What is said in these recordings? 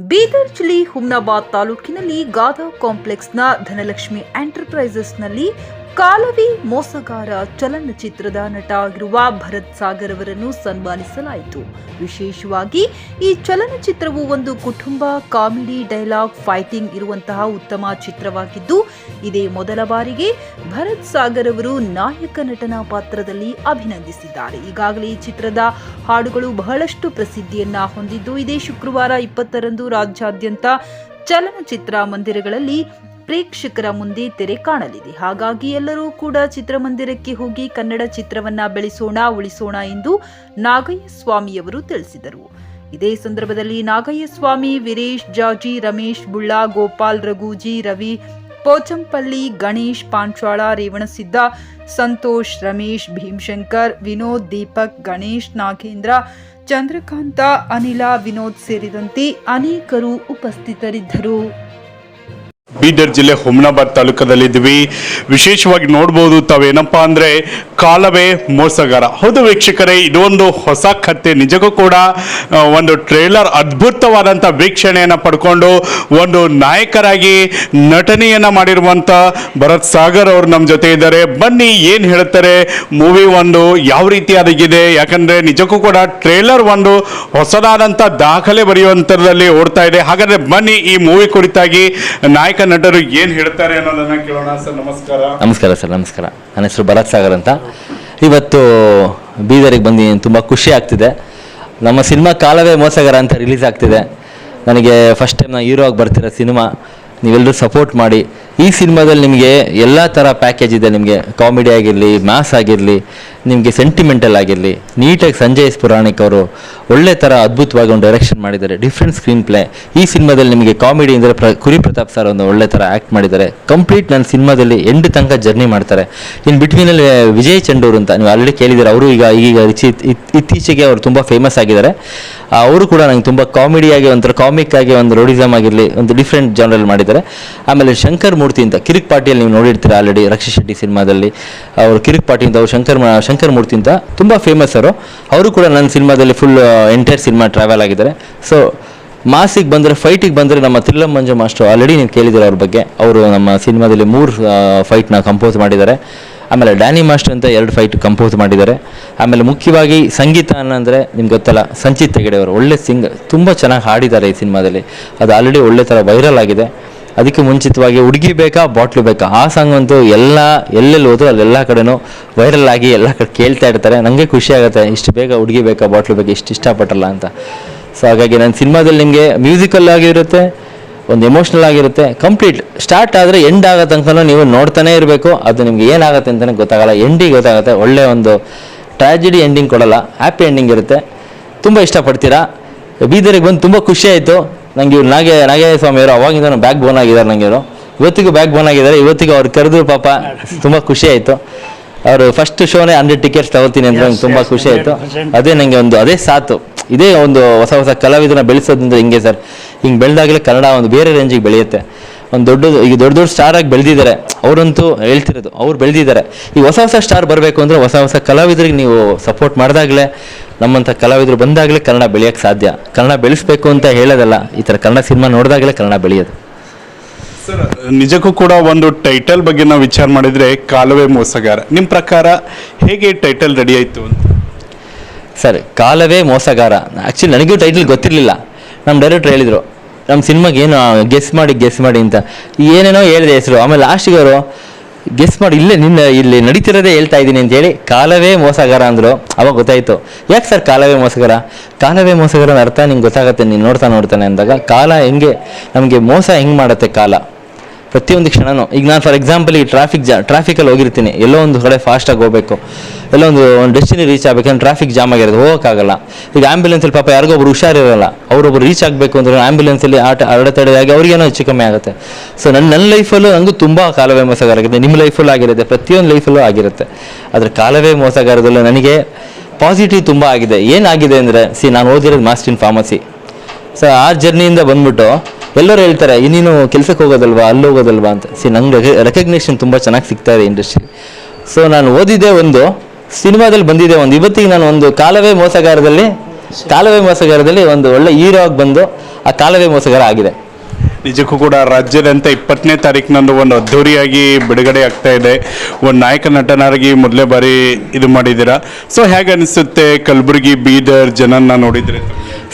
ಬೀದರ್ ಜಿಲ್ಲೆ ಹುಮ್ನಾಬಾದ್ ತಾಲೂಕಿನಲ್ಲಿ ಗಾದಾ ಕಾಂಪ್ಲೆಕ್ಸ್ನ ಧನಲಕ್ಷ್ಮಿ ಎಂಟರ್ಪ್ರೈಸಸ್ನಲ್ಲಿ ಕಾಲವಿ ಮೋಸಗಾರ ಚಲನಚಿತ್ರದ ನಟ ಆಗಿರುವ ಭರತ್ ಸಾಗರ್ ಅವರನ್ನು ಸನ್ಮಾನಿಸಲಾಯಿತು. ವಿಶೇಷವಾಗಿ ಈ ಚಲನಚಿತ್ರವು ಒಂದು ಕುಟುಂಬ ಕಾಮಿಡಿ ಡೈಲಾಗ್ ಫೈಟಿಂಗ್ ಇರುವಂತಹ ಉತ್ತಮ ಚಿತ್ರವಾಗಿದ್ದು, ಇದೇ ಮೊದಲ ಬಾರಿಗೆ ಭರತ್ ಸಾಗರ್ ಅವರು ನಾಯಕ ನಟನ ಪಾತ್ರದಲ್ಲಿ ಅಭಿನಂದಿಸಿದ್ದಾರೆ. ಈಗಾಗಲೇ ಈ ಚಿತ್ರದ ಹಾಡುಗಳು ಬಹಳಷ್ಟು ಪ್ರಸಿದ್ಧಿಯನ್ನ ಹೊಂದಿದ್ದು, ಇದೇ ಶುಕ್ರವಾರ 20ರಂದು ರಾಜ್ಯಾದ್ಯಂತ ಚಲನಚಿತ್ರ ಮಂದಿರಗಳಲ್ಲಿ ಪ್ರೇಕ್ಷಕರ ಮುಂದೆ ತೆರೆ ಕಾಣಲಿದೆ. ಹಾಗಾಗಿ ಎಲ್ಲರೂ ಕೂಡ ಚಿತ್ರಮಂದಿರಕ್ಕೆ ಹೋಗಿ ಕನ್ನಡ ಚಿತ್ರವನ್ನ ಬೆಳೆಸೋಣ, ಉಳಿಸೋಣ ಎಂದು ನಾಗಯ್ಯ ಸ್ವಾಮಿಯವರು ತಿಳಿಸಿದರು. ಇದೇ ಸಂದರ್ಭದಲ್ಲಿ ನಾಗಯ್ಯ ಸ್ವಾಮಿ, ವೀರೇಶ್ ಜಾಜಿ, ರಮೇಶ್ ಬುಳ್ಳ, ಗೋಪಾಲ್ ರಘೂಜಿ, ರವಿ ಪೋಚಂಪಲ್ಲಿ, ಗಣೇಶ್ ಪಾಂಚಾಳ, ರೇವಣಸಿದ್ದ, ಸಂತೋಷ್, ರಮೇಶ್, ಭೀಮಶಂಕರ್, ವಿನೋದ್, ದೀಪಕ್, ಗಣೇಶ್, ನಾಗೇಂದ್ರ, ಚಂದ್ರಕಾಂತ, ಅನಿಲ, ವಿನೋದ್ ಸೇರಿದಂತೆ ಅನೇಕರು ಉಪಸ್ಥಿತರಿದ್ದರು. ಬೀದರ್ ಜಿಲ್ಲೆ ಹುಮ್ನಾಬಾದ್ ತಾಲೂಕದಲ್ಲಿದ್ದೀವಿ. ವಿಶೇಷವಾಗಿ ನೋಡ್ಬೋದು ತಾವೇನಪ್ಪ ಅಂದರೆ ಕಾಲವೇ ಮೋಸಗಾರ. ಹೌದು ವೀಕ್ಷಕರೇ, ಇದೊಂದು ಹೊಸ ಕಥೆ. ನಿಜಕ್ಕೂ ಕೂಡ ಒಂದು ಟ್ರೇಲರ್ ಅದ್ಭುತವಾದಂಥ ವೀಕ್ಷಣೆಯನ್ನು ಪಡ್ಕೊಂಡು ಒಂದು ನಾಯಕರಾಗಿ ನಟನೆಯನ್ನು ಮಾಡಿರುವಂಥ ಭರತ್ ಸಾಗರ್ ಅವರು ನಮ್ಮ ಜೊತೆ ಇದ್ದಾರೆ. ಬನ್ನಿ ಏನು ಹೇಳ್ತಾರೆ, ಮೂವಿ ಒಂದು ಯಾವ ರೀತಿಯಾಗಿದೆ, ಯಾಕಂದರೆ ನಿಜಕ್ಕೂ ಕೂಡ ಟ್ರೇಲರ್ ಒಂದು ಹೊಸದಾದಂಥ ದಾಖಲೆ ಬರೆಯುವಂಥದ್ರಲ್ಲಿ ಓಡ್ತಾ ಇದೆ. ಹಾಗಾದರೆ ಬನ್ನಿ ಈ ಮೂವಿ ಕುರಿತಾಗಿ ನಾಯಕ ನಟರು ಏನು ಹೇಳ್ತಾರೆ ಅನ್ನೋದನ್ನ ಕೇಳೋಣ. ಸರ್ ನಮಸ್ಕಾರ. ನಮಸ್ಕಾರ ಸರ್, ನಮಸ್ಕಾರ. ನನ್ನ ಹೆಸರು ಭರತ್ ಸಾಗರ್ ಅಂತ. ಇವತ್ತು ಬೀದರಿಗೆ ಬಂದಿದ್ದೀನಿ, ತುಂಬ ಖುಷಿ ಆಗ್ತಿದೆ. ನಮ್ಮ ಸಿನಿಮಾ ಕಾಲವೇ ಮೋಸಗಾರ ಅಂತ ರಿಲೀಸ್ ಆಗ್ತಿದೆ. ನನಗೆ ಫಸ್ಟ್ ಟೈಮ್ ನಾನು ಹೀರೋ ಆಗಿ ಬರ್ತಿರೋ ಸಿನಿಮಾ. ನೀವೆಲ್ಲರೂ ಸಪೋರ್ಟ್ ಮಾಡಿ. ಈ ಸಿನಿಮಾದಲ್ಲಿ ನಿಮಗೆ ಎಲ್ಲ ಥರ ಪ್ಯಾಕೇಜ್ ಇದೆ. ನಿಮಗೆ ಕಾಮಿಡಿ ಆಗಿರಲಿ, ಮ್ಯಾಥ್ಸ್ ಆಗಿರಲಿ, ನಿಮಗೆ ಸೆಂಟಿಮೆಂಟಲ್ ಆಗಿರಲಿ, ನೀಟಾಗಿ ಸಂಜಯ್ ಎಸ್ ಪುರಾಣಿಕ್ ಅವರು ಒಳ್ಳೆ ಥರ ಅದ್ಭುತವಾಗಿ ಒಂದು ಡೈರೆಕ್ಷನ್ ಮಾಡಿದ್ದಾರೆ. Different screen play. ಈ ಸಿನಿಮಾದಲ್ಲಿ ನಿಮಗೆ ಕಾಮಿಡಿ ಅಂದರೆ ಕುರಿ ಪ್ರತಾಪ್ ಸರ್ ಒಂದು ಒಳ್ಳೆ ಥರ ಆ್ಯಕ್ಟ್ ಮಾಡಿದ್ದಾರೆ. ಕಂಪ್ಲೀಟ್ ನನ್ನ ಸಿನಿಮಾದಲ್ಲಿ ಎಂಡ್ ತನಕ ಜರ್ನಿ ಮಾಡ್ತಾರೆ. ಇನ್ನು ಬಿಟ್ವೀನಲ್ಲಿ ವಿಜಯ್ ಚಂಡೂರು ಅಂತ ನೀವು ಆಲ್ರೆಡಿ ಕೇಳಿದ್ದಾರೆ. ಅವರು ಈಗ ಇತ್ತೀಚೆಗೆ ಅವರು ತುಂಬ ಫೇಮಸ್ ಆಗಿದ್ದಾರೆ. ಅವರು ಕೂಡ ನಂಗೆ ತುಂಬ ಕಾಮಿಡಿಯಾಗಿ, ಒಂಥರ ಕಾಮಿಕ್ ಆಗಿ, ಒಂದು ರೋಡಿಸಮ್ ಆಗಿರಲಿ, ಒಂದು ಡಿಫ್ರೆಂಟ್ ಜಾನರಲ್ಲಿ ಮಾಡಿದ್ದಾರೆ. ಆಮೇಲೆ ಶಂಕರ್ ಮೂರ್ತಿ ಅಂತ ಕಿರಿಕ್ ಪಾರ್ಟಿಯಲ್ಲಿ ನೀವು ನೋಡಿರ್ತೀರ ಆಲ್ರೆಡಿ, ರಕ್ಷಿತ್ ಶೆಟ್ಟಿ ಸಿನಿಮಾದಲ್ಲಿ ಅವರು ಕಿರಿಕ್ ಪಾರ್ಟಿ ಅಂತ, ಅವರು ಶಂಕರ್ ಮೂರ್ತಿ ಅಂತ ತುಂಬ ಫೇಮಸ್ ಅವರು ಕೂಡ ನನ್ನ ಸಿನಿಮಾದಲ್ಲಿ ಫುಲ್ ಎಂಟೈರ್ ಸಿನಿಮಾ ಟ್ರಾವೆಲ್ ಆಗಿದ್ದಾರೆ. ಸೊ ಮಾಸಿಗೆ ಬಂದರೆ, ಫೈಟಿಗೆ ಬಂದರೆ ನಮ್ಮ ತ್ರಿಲ್ಲಂ ಮಂಜು ಮಾಸ್ಟರ್ ಆಲ್ರೆಡಿ ನೀವು ಕೇಳಿದ್ದೀರ ಅವ್ರ ಬಗ್ಗೆ. ಅವರು ನಮ್ಮ ಸಿನಿಮಾದಲ್ಲಿ 3 ಫೈಟ್ನ ಕಂಪೋಸ್ ಮಾಡಿದ್ದಾರೆ. ಆಮೇಲೆ ಡ್ಯಾನಿ ಮಾಸ್ಟರ್ ಅಂತ 2 ಫೈಟ್ ಕಂಪೋಸ್ ಮಾಡಿದ್ದಾರೆ. ಆಮೇಲೆ ಮುಖ್ಯವಾಗಿ ಸಂಗೀತ ಅಂದರೆ ನಿಮ್ಗೆ ಗೊತ್ತಲ್ಲ, ಸಂಚಿತ್ ಹೆಗಡೆ ಅವರು ಒಳ್ಳೆ ತುಂಬ ಚೆನ್ನಾಗಿ ಹಾಡಿದ್ದಾರೆ ಈ ಸಿನಿಮಾದಲ್ಲಿ. ಅದು ಆಲ್ರೆಡಿ ಒಳ್ಳೆ ಥರ ವೈರಲ್ ಆಗಿದೆ. ಅದಕ್ಕೆ ಮುಂಚಿತವಾಗಿ ಹುಡುಗಿ ಬೇಕಾ ಬಾಟ್ಲು ಬೇಕಾ ಆ ಸಾಂಗ್ ಅಂತೂ ಎಲ್ಲೆಲ್ಲಿ ಹೋದ್ರು ಅಲ್ಲೆಲ್ಲ ಕಡೆನೂ ವೈರಲ್ ಆಗಿ ಎಲ್ಲ ಕಡೆ ಕೇಳ್ತಾ ಇರ್ತಾರೆ. ನನಗೆ ಖುಷಿ ಆಗುತ್ತೆ, ಇಷ್ಟು ಬೇಗ ಹುಡುಗಿ ಬೇಕಾ ಬಾಟ್ಲು ಬೇಕಾ ಇಷ್ಟು ಇಷ್ಟಪಟ್ಟಲ್ಲ ಅಂತ. ಸೊ ಹಾಗಾಗಿ ನನ್ನ ಸಿನಿಮಾದಲ್ಲಿ ನಿಮಗೆ ಮ್ಯೂಸಿಕಲ್ ಆಗಿರುತ್ತೆ, ಒಂದು ಎಮೋಷ್ನಲ್ ಆಗಿರುತ್ತೆ. ಕಂಪ್ಲೀಟ್ ಸ್ಟಾರ್ಟ್ ಆದರೆ ಎಂಡ್ ಆಗೋ ತನಕ ನೀವು ನೋಡ್ತಾನೆ ಇರಬೇಕು. ಅದು ನಿಮ್ಗೆ ಏನಾಗುತ್ತೆ ಅಂತಲೇ ಗೊತ್ತಾಗಲ್ಲ, ಎಂಡಿಗೆ ಗೊತ್ತಾಗುತ್ತೆ. ಒಳ್ಳೆಯ ಒಂದು ಟ್ರಾಜಿಡಿ ಎಂಡಿಂಗ್ ಕೊಡಲ್ಲ, ಹ್ಯಾಪಿ ಎಂಡಿಂಗ್ ಇರುತ್ತೆ. ತುಂಬ ಇಷ್ಟಪಡ್ತೀರಾ. ಬೀದರಿಗೆ ಬಂದು ತುಂಬ ಖುಷಿ ಆಯಿತು ನನಗೆ. ಇವ್ರು ನಾಗಯ್ಯ ಸ್ವಾಮಿಯವರು ಅವಾಗಿಂದ ಬ್ಯಾಕ್ ಬೋನ್ ಆಗಿದ್ದಾರೆ. ನನಗೆ ಇವರು ಇವತ್ತಿಗೂ ಬ್ಯಾಕ್ ಬೋನ್ ಆಗಿದ್ದಾರೆ. ಇವತ್ತಿಗೂ ಅವ್ರು ಕರೆದ್ರು ಪಾಪ, ತುಂಬ ಖುಷಿ ಆಯಿತು. ಅವರು ಫಸ್ಟ್ ಶೋನೇ 100 ಟಿಕೆಟ್ಸ್ ತಗೋತೀನಿ ಅಂದರೆ ನಂಗೆ ತುಂಬ ಖುಷಿ ಆಯಿತು. ಅದೇ ನನಗೆ ಅದೇ ಸಾತು. ಇದೇ ಒಂದು ಹೊಸ ಕಲಾವಿದನ ಬೆಳೆಸೋದ್ರಿಂದ ಹಿಂಗೆ ಸರ್, ಹಿಂಗೆ ಬೆಳೆದಾಗಲೇ ಕನ್ನಡ ಒಂದು ಬೇರೆ ರೇಂಜಿಗೆ ಬೆಳೆಯುತ್ತೆ. ಒಂದು ಈಗ ದೊಡ್ಡ ಸ್ಟಾರ್ ಆಗಿ ಬೆಳೆದಿದ್ದಾರೆ. ಅವರಂತೂ ಹೇಳ್ತಿರೋದು, ಅವ್ರು ಬೆಳೆದಿದ್ದಾರೆ. ಈ ಹೊಸ ಸ್ಟಾರ್ ಬರಬೇಕು ಅಂದರೆ ಹೊಸ ಕಲಾವಿದರಿಗೆ ನೀವು ಸಪೋರ್ಟ್ ಮಾಡಿದಾಗಲೇ, ನಮ್ಮಂಥ ಕಲಾವಿದರು ಬಂದಾಗಲೇ ಕನ್ನಡ ಬೆಳೆಯೋಕ್ಕೆ ಸಾಧ್ಯ. ಕನ್ನಡ ಬೆಳೆಸಬೇಕು ಅಂತ ಹೇಳೋದಲ್ಲ, ಈ ಥರ ಕನ್ನಡ ಸಿನಿಮಾ ನೋಡಿದಾಗಲೇ ಕನ್ನಡ ಬೆಳೆಯೋದು. ಸರ್ ನಿಜಕ್ಕೂ ಕೂಡ ಒಂದು ಟೈಟಲ್ ಬಗ್ಗೆ ನಾವು ವಿಚಾರ ಮಾಡಿದರೆ ಕಾಲವೇ ಮೋಸಗಾರ, ನಿಮ್ಮ ಪ್ರಕಾರ ಹೇಗೆ ಟೈಟಲ್ ರೆಡಿ ಆಯಿತು ಅಂತ? ಸರ್ ಕಾಲವೇ ಮೋಸಗಾರ ಆ್ಯಕ್ಚುಲಿ ನನಗೂ ಟೈಟಲ್ ಗೊತ್ತಿರಲಿಲ್ಲ. ನಮ್ಮ ಡೈರೆಕ್ಟ್ರ್ ಹೇಳಿದರು ನಮ್ಮ ಸಿನಿಮಾಗೆ ಏನು ಗೆಸ್ ಮಾಡಿ ಅಂತ ಏನೇನೋ ಹೇಳಿದೆ ಹೆಸರು. ಆಮೇಲೆ ಲಾಸ್ಟಿಗೆ ಅವರು ಗೆಸ್ ಮಾಡಿ ಇಲ್ಲಿ ನಡೀತಿರೋದೇ ಹೇಳ್ತಾ ಇದ್ದೀನಿ ಅಂತೇಳಿ ಕಾಲವೇ ಮೋಸಗಾರ ಅಂದರು. ಅವಾಗ ಗೊತ್ತಾಯಿತು ಯಾಕೆ ಸರ್ ಕಾಲವೇ ಮೋಸಗಾರ. ಕಾಲವೇ ಮೋಸಗಾರ ಅರ್ಥ ನಿಂಗೆ ಗೊತ್ತಾಗುತ್ತೆ ನೀನು ನೋಡ್ತಾನೆ ಅಂದಾಗ. ಕಾಲ ಹೆಂಗೆ ನಮಗೆ ಮೋಸ ಹೆಂಗೆ ಮಾಡುತ್ತೆ ಕಾಲ ಪ್ರತಿಯೊಂದು ಕ್ಷಣನೂ. ಈಗ ನಾನು ಫಾರ್ ಎಕ್ಸಾಂಪಲ್ ಈ ಟ್ರಾಫಿಕಲ್ಲಿ ಹೋಗಿರ್ತೀನಿ, ಎಲ್ಲೋ ಒಂದು ಕಡೆ ಫಾಸ್ಟಾಗಿ ಹೋಗಬೇಕು, ಎಲ್ಲೋ ಒಂದು ಡೆಸ್ಟಿನಿ ರೀಚ್ ಆಗಬೇಕಂದ್ರೆ ಟ್ರಾಫಿಕ್ ಜಾಮ್ ಆಗಿರೋದು, ಹೋಗೋಕ್ಕಾಗಲ್ಲ. ಈಗ ಆ್ಯಂಬುಲೆನ್ಸಲ್ಲಿ ಪಾಪ ಯಾರಿಗೋ ಒಬ್ರು ಹುಷಾರಿರೋಲ್ಲ, ಅವರೊಬ್ರು ರೀಚ್ ಆಗಬೇಕು ಅಂದರೆ ಆ್ಯಂಬುಲೆನ್ಸಲ್ಲಿ ಅಡೆತಡೆಯಾಗಿ ಅವ್ರಿಗೇನೋ ಹೆಚ್ಚು ಕಮ್ಮಿ ಆಗುತ್ತೆ. ಸೊ ನನ್ನ ಲೈಫಲ್ಲೂ ನನಗೂ ತುಂಬ ಕಾಲವೇ ಮೋಸಗಾರ ಆಗಿದೆ. ನಿಮ್ಮ ಲೈಫಲ್ಲೂ ಆಗಿರುತ್ತೆ, ಪ್ರತಿಯೊಂದು ಲೈಫಲ್ಲೂ ಆಗಿರುತ್ತೆ. ಆದರೆ ಕಾಲವೇ ಮೋಸಗಾರದಲ್ಲೂ ನನಗೆ ಪಾಸಿಟಿವ್ ತುಂಬ ಆಗಿದೆ. ಏನಾಗಿದೆ ಅಂದರೆ ನಾನು ಓದಿರೋದು ಮಾಸ್ಟರ್ ಇನ್ ಫಾರ್ಮಸಿ. ಸೊ ಆ ಜರ್ನಿಯಿಂದ ಬಂದ್ಬಿಟ್ಟು ಎಲ್ಲರೂ ಹೇಳ್ತಾರೆ ಇನ್ನೇನು ಕೆಲಸಕ್ಕೆ ಹೋಗೋದಲ್ವಾ, ಅಲ್ಲಿ ಹೋಗೋದಲ್ವಾ ಅಂತ. ನಂಗೆ ರೆಕಗ್ನೇಷನ್ ತುಂಬ ಚೆನ್ನಾಗಿ ಸಿಗ್ತಾ ಇದೆ ಇಂಡಸ್ಟ್ರಿ. ಸೊ ನಾನು ಓದಿದ್ದೆ ಒಂದು, ಸಿನಿಮಾದಲ್ಲಿ ಬಂದಿದೆ ಒಂದು. ಇವತ್ತಿಗೆ ನಾನು ಒಂದು ಕಾಲವೇ ಮೋಸಗಾರದಲ್ಲಿ ಕಾಲುವೆ ಮೋಸಗಾರದಲ್ಲಿ ಒಂದು ಒಳ್ಳೆ ಹೀರೋ ಆಗಿ ಬಂದು ಆ ಕಾಲುವೆ ಮೋಸಗಾರ ಆಗಿದೆ. ನಿಜಕ್ಕೂ ಕೂಡ ರಾಜ್ಯಾದ್ಯಂತ 20ನೇ ತಾರೀಕಿನಂದು ಒಂದು ಅದ್ಧೂರಿಯಾಗಿ ಬಿಡುಗಡೆ ಆಗ್ತಾ ಇದೆ. ಒಂದು ನಾಯಕ ನಟನಾಗಿ ಮೊದಲೇ ಬಾರಿ ಇದು ಮಾಡಿದ್ದೀರಾ. ಸೊ ಹೇಗೆ ಅನಿಸುತ್ತೆ ಕಲಬುರಗಿ ಬೀದರ್ ಜನನ್ನ ನೋಡಿದ್ರೆ?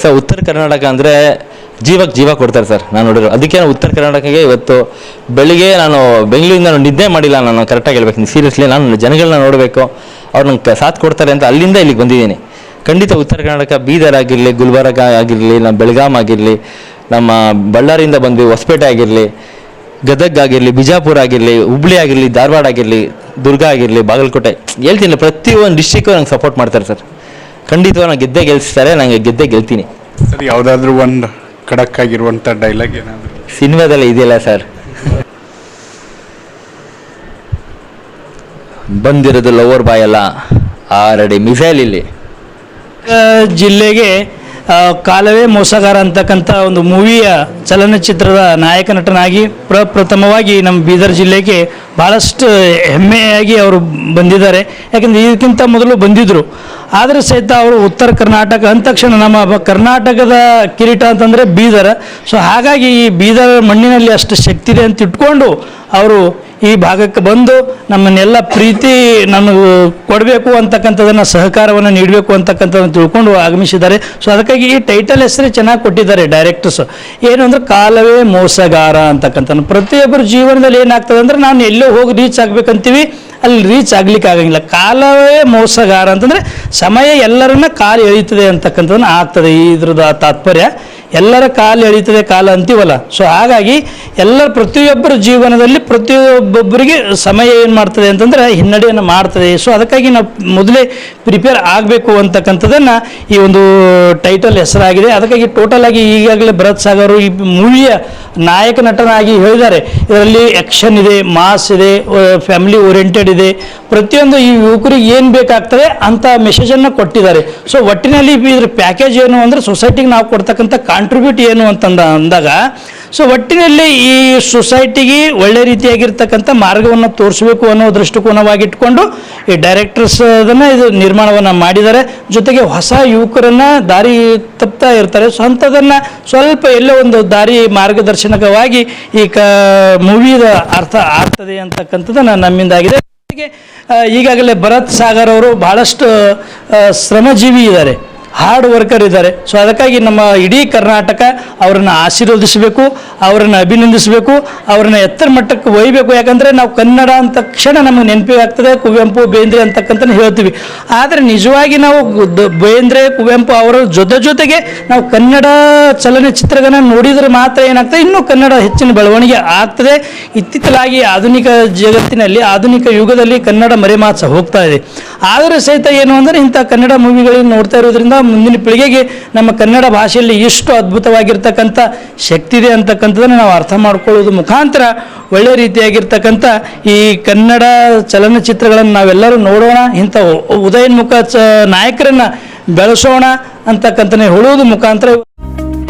ಸರ್ ಉತ್ತರ ಕರ್ನಾಟಕ ಅಂದರೆ ಜೀವಕ್ಕೆ ಜೀವ ಕೊಡ್ತಾರೆ ಸರ್. ನಾನು ನೋಡಿರೋ ಅದಕ್ಕೆ ನಾನು ಉತ್ತರ ಕರ್ನಾಟಕಕ್ಕೆ ಇವತ್ತು ಬೆಳಿಗ್ಗೆ ನಾನು ಬೆಂಗಳೂರಿಂದ ನಾನು ನಿದ್ದೆ ಮಾಡಿಲ್ಲ. ನಾನು ಕರೆಕ್ಟಾಗಿ ಹೇಳ್ಬೇಕು, ಸೀರಿಯಸ್ಲಿ ನಾನು ಜನಗಳನ್ನ ನೋಡಬೇಕು, ಅವ್ರು ನಂಗೆ ಸಾಥ್ ಕೊಡ್ತಾರೆ ಅಂತ ಅಲ್ಲಿಂದ ಇಲ್ಲಿಗೆ ಬಂದಿದ್ದೀನಿ. ಖಂಡಿತ ಉತ್ತರ ಕರ್ನಾಟಕ ಬೀದರ್ ಆಗಿರಲಿ, ಗುಲ್ಬರ್ಗ ಆಗಿರಲಿ, ನಮ್ಮ ಬೆಳಗಾಂ ಆಗಿರಲಿ, ನಮ್ಮ ಬಳ್ಳಾರಿಯಿಂದ ಬಂದ್ವಿ, ಹೊಸಪೇಟೆ ಆಗಿರಲಿ, ಗದಗ್ ಆಗಿರಲಿ, ಬಿಜಾಪುರ ಆಗಿರಲಿ, ಹುಬ್ಳಿ ಆಗಿರಲಿ, ಧಾರವಾಡ ಆಗಿರಲಿ, ದುರ್ಗ ಆಗಿರಲಿ, ಬಾಗಲಕೋಟೆ, ಹೇಳ್ತೀನಿ ಪ್ರತಿಯೊಂದು ಡಿಸ್ಟಿಕ್ಕು ನಂಗೆ ಸಪೋರ್ಟ್ ಮಾಡ್ತಾರೆ ಸರ್. ಖಂಡಿತವಾಗಿ ನಾನು ಗೆದ್ದೇ ಗೆಲ್ಲಿಸ್ತಾರೆ, ನನಗೆ ಗೆದ್ದೇ ಗೆಲ್ತೀನಿ ಸರ್. ಯಾವುದಾದ್ರೂ ಒಂದು ಖಡಕ್ ಆಗಿರುವಂಥ ಡೈಲಾಗ್ ಏನಾದರೂ ಸಿನಿಮಾದಲ್ಲಿ ಇದೆಯಲ್ಲ ಸರ್, ಬಂದಿರೋದು ಲವರ್ ಬಾಯ್ ಅಲ್ಲ, ಆಲ್ರೆಡಿ ಮಿಸೈಲ್ ಇಲ್ಲಿ. ಜಿಲ್ಲೆಗೆ ಕಾಲವೇ ಮೋಸಗಾರ ಅಂತಕ್ಕಂಥ ಒಂದು ಮೂವಿಯ ಚಲನಚಿತ್ರದ ನಾಯಕ ನಟನಾಗಿ ಪ್ರಪ್ರಥಮವಾಗಿ ನಮ್ಮ ಬೀದರ್ ಜಿಲ್ಲೆಗೆ ಭಾಳಷ್ಟು ಹೆಮ್ಮೆಯಾಗಿ ಅವರು ಬಂದಿದ್ದಾರೆ. ಯಾಕಂದರೆ ಇದಕ್ಕಿಂತ ಮೊದಲು ಬಂದಿದ್ದರು, ಆದರೆ ಸಹಿತ ಅವರು ಉತ್ತರ ಕರ್ನಾಟಕ ಅಂದ ತಕ್ಷಣ ನಮ್ಮ ಕರ್ನಾಟಕದ ಕಿರೀಟ ಅಂತಂದರೆ ಬೀದರ್. ಸೊ ಹಾಗಾಗಿ ಈ ಬೀದರ್ ಮಣ್ಣಿನಲ್ಲಿ ಅಷ್ಟು ಶಕ್ತಿ ಇದೆ ಅಂತ ಇಟ್ಕೊಂಡು ಅವರು ಈ ಭಾಗಕ್ಕೆ ಬಂದು ನಮ್ಮನ್ನೆಲ್ಲ ಪ್ರೀತಿ ನಮಗೆ ಕೊಡಬೇಕು ಅಂತಕ್ಕಂಥದ್ದನ್ನು, ಸಹಕಾರವನ್ನು ನೀಡಬೇಕು ಅಂತಕ್ಕಂಥದ್ದನ್ನು ತಿಳ್ಕೊಂಡು ಆಗಮಿಸಿದ್ದಾರೆ. ಸೊ ಅದಕ್ಕಾಗಿ ಈ ಟೈಟಲ್ ಹೆಸರೇ ಚೆನ್ನಾಗಿ ಕೊಟ್ಟಿದ್ದಾರೆ ಡೈರೆಕ್ಟರ್ಸ್. ಏನು ಅಂದರೆ ಕಾಲವೇ ಮೋಸಗಾರ ಅಂತಕ್ಕಂಥ. ಪ್ರತಿಯೊಬ್ಬರ ಜೀವನದಲ್ಲಿ ಏನಾಗ್ತದೆ ಅಂದರೆ ನಾನು ಎಲ್ಲೋ ಹೋಗಿ ರೀಚ್ ಆಗಬೇಕಂತೀವಿ, ಅಲ್ಲಿ ರೀಚ್ ಆಗ್ಲಿಕ್ಕೆ ಆಗಂಗಿಲ್ಲ. ಕಾಲವೇ ಮೋಸಗಾರ ಅಂತಂದರೆ ಸಮಯ ಎಲ್ಲರನ್ನ ಕಾಲು ಎಳೀತದೆ ಅಂತಕ್ಕಂಥದ್ದನ್ನು ಆಗ್ತದೆ. ಇದ್ರದ್ದು ತಾತ್ಪರ್ಯ ಎಲ್ಲರ ಕಾಲು ಎಳೀತದೆ ಕಾಲ ಅಂತೀವಲ್ಲ. ಸೊ ಹಾಗಾಗಿ ಪ್ರತಿಯೊಬ್ಬರ ಜೀವನದಲ್ಲಿ ಪ್ರತಿಯೊಬ್ಬೊಬ್ಬರಿಗೆ ಸಮಯ ಏನು ಮಾಡ್ತದೆ ಅಂತಂದರೆ ಹಿನ್ನಡೆಯನ್ನು ಮಾಡ್ತದೆ. ಸೊ ಅದಕ್ಕಾಗಿ ನಾವು ಮೊದಲೇ ಪ್ರಿಪೇರ್ ಆಗಬೇಕು ಅಂತಕ್ಕಂಥದ್ದನ್ನು ಈ ಒಂದು ಟೈಟಲ್ ಹೆಸರಾಗಿದೆ. ಅದಕ್ಕಾಗಿ ಟೋಟಲ್ ಆಗಿ ಈಗಾಗಲೇ ಭರತ್ ಸಾಗರ್ ಈ ಮೂವಿಯ ನಾಯಕ ನಟನಾಗಿ ಹೇಳಿದ್ದಾರೆ. ಇದರಲ್ಲಿ ಆ್ಯಕ್ಷನ್ ಇದೆ, ಮಾಸ್ ಇದೆ, ಫ್ಯಾಮಿಲಿ ಓರಿಯೆಂಟೆಡ್ ಇದೆ. ಪ್ರತಿಯೊಂದು ಈ ಯುವಕರಿಗೆ ಏನು ಬೇಕಾಗ್ತದೆ ಅಂತ ಮೆಸೇಜನ್ನು ಕೊಟ್ಟಿದ್ದಾರೆ. ಸೊ ಒಟ್ಟಿನಲ್ಲಿ ಇದ್ರ ಪ್ಯಾಕೇಜ್ ಏನು ಅಂದರೆ ಸೊಸೈಟಿಗೆ ನಾವು ಕೊಡ್ತಕ್ಕಂಥ ಕಾಂಟ್ರಿಬ್ಯೂಟ್ ಏನು ಅಂದಾಗ, ಸೊ ಒಟ್ಟಿನಲ್ಲಿ ಈ ಸೊಸೈಟಿಗೆ ಒಳ್ಳೆ ರೀತಿಯಾಗಿರ್ತಕ್ಕಂಥ ಮಾರ್ಗವನ್ನು ತೋರಿಸಬೇಕು ಅನ್ನೋ ದೃಷ್ಟಿಕೋನವಾಗಿಟ್ಕೊಂಡು ಈ ಡೈರೆಕ್ಟರ್ಸ್ ಅದನ್ನು ಇದು ನಿರ್ಮಾಣವನ್ನು ಮಾಡಿದ್ದಾರೆ. ಜೊತೆಗೆ ಹೊಸ ಯುವಕರನ್ನು ದಾರಿ ತಪ್ತಾ ಇರ್ತಾರೆ. ಸೊ ಅಂಥದನ್ನು ಸ್ವಲ್ಪ ಎಲ್ಲೋ ಒಂದು ದಾರಿ ಮಾರ್ಗದರ್ಶನಕವಾಗಿ ಈ ಮೂವಿದ ಅರ್ಥ ಆಗ್ತದೆ ಅಂತಕ್ಕಂಥದ್ದನ್ನು ನಮ್ಮಿಂದಾಗಿದೆ. ಈಗಾಗಲೇ ಭರತ್ ಸಾಗರ್ ಅವರು ಬಹಳಷ್ಟು ಶ್ರಮಜೀವಿ ಇದ್ದಾರೆ, ಹಾರ್ಡ್ ವರ್ಕರ್ ಇದ್ದಾರೆ. ಸೊ ಅದಕ್ಕಾಗಿ ನಮ್ಮ ಇಡೀ ಕರ್ನಾಟಕ ಅವರನ್ನು ಆಶೀರ್ವದಿಸಬೇಕು, ಅವರನ್ನು ಅಭಿನಂದಿಸಬೇಕು, ಅವರನ್ನು ಎತ್ತರ ಮಟ್ಟಕ್ಕೆ ಒಯ್ಯಬೇಕು. ಯಾಕಂದರೆ ನಾವು ಕನ್ನಡ ಅಂದ ತಕ್ಷಣ ನಮಗೆ ನೆನಪಿಗೆ ಆಗ್ತದೆ ಕುವೆಂಪು, ಬೇಂದ್ರೆ ಅಂತಕ್ಕಂತ ಹೇಳ್ತೀವಿ. ಆದರೆ ನಿಜವಾಗಿ ನಾವು ಬೇಂದ್ರೆ, ಕುವೆಂಪು ಅವರ ಜೊತೆಗೆ ನಾವು ಕನ್ನಡ ಚಲನಚಿತ್ರಗಳನ್ನ ನೋಡಿದರೆ ಮಾತ್ರ ಏನಾಗ್ತದೆ, ಇನ್ನೂ ಕನ್ನಡ ಹೆಚ್ಚಿನ ಬೆಳವಣಿಗೆ ಆಗ್ತದೆ. ಇತ್ತಿತ್ತಲಾಗಿ ಆಧುನಿಕ ಜಗತ್ತಿನಲ್ಲಿ, ಆಧುನಿಕ ಯುಗದಲ್ಲಿ ಕನ್ನಡ ಮರೆಮಾಚ ಹೋಗ್ತಾ ಇದೆ. ಆದರೆ ಸಹಿತ ಏನು ಅಂದರೆ ಇಂಥ ಕನ್ನಡ ಮೂವಿಗಳನ್ನು ನೋಡ್ತಾ ಇರೋದ್ರಿಂದ ಮುಂದಿನ ಪೀಳಿಗೆಗೆ ನಮ್ಮ ಕನ್ನಡ ಭಾಷೆಯಲ್ಲಿ ಎಷ್ಟು ಅದ್ಭುತವಾಗಿರ್ತಕ್ಕಂಥ ಶಕ್ತಿ ಇದೆ ಅಂತಕ್ಕಂಥದ್ದನ್ನು ನಾವು ಅರ್ಥ ಮಾಡ್ಕೊಳ್ಳೋದು ಮುಖಾಂತರ ಒಳ್ಳೆ ರೀತಿಯಾಗಿರ್ತಕ್ಕಂಥ ಈ ಕನ್ನಡ ಚಲನಚಿತ್ರಗಳನ್ನು ನಾವೆಲ್ಲರೂ ನೋಡೋಣ, ಇಂಥ ಉದಯೋನ್ಮುಖ ನಾಯಕರನ್ನು ಬೆಳೆಸೋಣ ಅಂತಕ್ಕಂಥನೇ ಹೇಳುವುದು ಮುಖಾಂತರ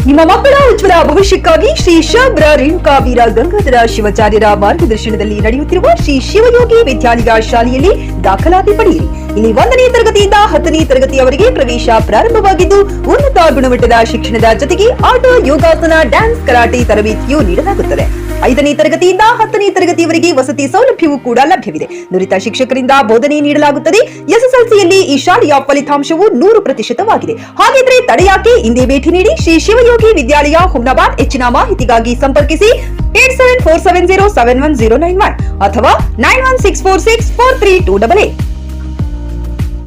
ನಿಮ್ಮ ಮಕ್ಕಳ ಉಜ್ವಲ ಭವಿಷ್ಯಕ್ಕಾಗಿ ಶ್ರೀ ಶಾಬ್ರ ರೇಣುಕಾ ವೀರ ಗಂಗಾಧರ ಶಿವಾಚಾರ್ಯರ ಮಾರ್ಗದರ್ಶನದಲ್ಲಿ ನಡೆಯುತ್ತಿರುವ ಶ್ರೀ ಶಿವಯೋಗಿ ವಿದ್ಯಾಲಯ ಶಾಲೆಯಲ್ಲಿ ದಾಖಲಾತಿ ಪಡೆಯಿರಿ. ಇಲ್ಲಿ 1ನೇ ತರಗತಿಯಿಂದ 10ನೇ ತರಗತಿಯವರೆಗೆ ಪ್ರವೇಶ ಪ್ರಾರಂಭವಾಗಿದ್ದು, ಉನ್ನತ ಗುಣಮಟ್ಟದ ಶಿಕ್ಷಣದ ಜೊತೆಗೆ ಆಟ, ಯೋಗಾಸನ, ಡ್ಯಾನ್ಸ್, ಕರಾಟೆ ತರಬೇತಿಯೂ ನೀಡಲಾಗುತ್ತದೆ. 5ನೇ ತರಗತಿಯಿಂದ 10ನೇ ತರಗತಿಯವರೆಗೆ ವಸತಿ ಸೌಲಭ್ಯವೂ ಕೂಡ ಲಭ್ಯವಿದೆ. ನುರಿತ ಶಿಕ್ಷಕರಿಂದ ಬೋಧನೆ ನೀಡಲಾಗುತ್ತದೆ. ಎಸ್ಎಸ್ಎಲ್ಸಿಯಲ್ಲಿ ಈ ಶಾಲೆಯ ಫಲಿತಾಂಶವು 100%ವಾಗಿದೆ. ಹಾಗಿದ್ರೆ ತಡೆಯಾಕೆ, ಇಂದೇ ಭೇಟಿ ನೀಡಿ ಶ್ರೀ ಶಿವಯೋಗಿ ವಿದ್ಯಾಲಯ, ಹುಮ್ನಾಬಾದ್. ಹೆಚ್ಚಿನ ಮಾಹಿತಿಗಾಗಿ ಸಂಪರ್ಕಿಸಿ 8747071091 ಅಥವಾ 9164643288.